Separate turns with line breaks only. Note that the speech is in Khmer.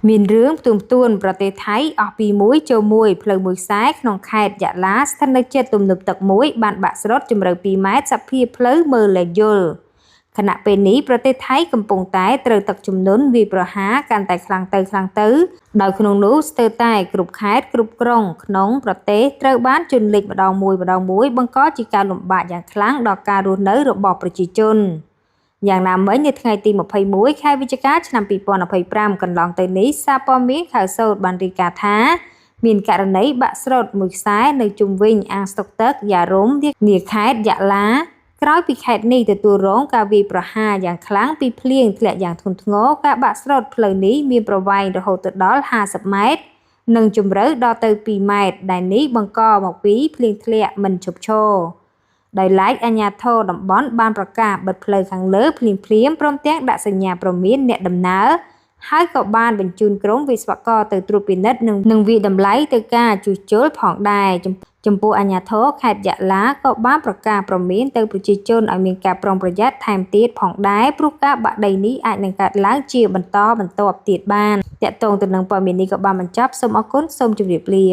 មានរឿងផ្ទួនប្រទេសថៃអស់ពីមួយចូលមួយផ្លូវមួយខ្សែក្នុងខេត្តយៈឡាស្ថិតនៅជិតទំនប់ទឹកមួយបានបាក់ស្រុតជម្រៅ2 ម៉ែត្រសភាពផ្លូវមើលលែងយល់ខណៈពេលនេះប្រទេសថៃកំពុងតែត្រូវទឹកជំនន់វាយប្រហារកាន់តែខ្លាំងទៅដោយក្នុងនោះស្ទើរតែគ្រប់ខេត្តគ្រប់ក្រុងក្នុងប្រទេសត្រូវបានជន់លិចម្ដងមួយបង្កជាការលំបាកយ៉ាងខ្លាំងដល់ការរស់នៅរបស់ប្រជាជនយ៉ាងណាមិញនៅថ្ងៃទី21ខែវិច្ឆិកាឆ្នាំ2025កន្លងទៅនេះសារព័ត៌មានខៅសូតបានរាយការណ៍ថាមានករណីបាក់ស្រុតមួយខ្សែនៅជុំវិញអាងស្តុកទឹកយ៉ារុំនាខេត្តយៈឡាក្រោយពីខេត្តនេះទទួលរងការវាយប្រហារយ៉ាងខ្លាំងពីភ្លៀងធ្លាក់យ៉ាងធ្ងន់ធ្ងរការបាក់ស្រុតផ្លូវនេះមានប្រវែងរហូតដល់50 ម៉ែត្រនិងជម្រៅដល់ទៅ2 ម៉ែត្រដែលនេះបង្កមកពីភ្លៀងធ្លាក់មិនឈប់ឈរដោយឡែកអាជ្ញាធរតំបន់បានប្រកាសបិទផ្លូវខាងលើភ្លាមព្រមទាំងដាក់សញ្ញាព្រមានអ្នកដំណើរហើយក៏បានបញ្ជូនក្រុមវិស្វករទៅត្រួតពិនិត្យនិងវិតម្លៃទៅការជួសជុលផងដែរចំពោះអាជ្ញាធរខេត្តយៈឡាក៏បានប្រកាសព្រមានទៅប្រជាជនឲ្យមានការប្រុងប្រយ័ត្នថែមទៀតផងដែរព្រោះការបាក់ដីនេះអាចនឹងកើតឡើងជាបន្តបន្ទាប់ទៀតបានតាក់ទងទៅនឹងព័ត៌មាននេះក៏បានបញ្ចប់សូមអរគុណសូមជម្រាបលា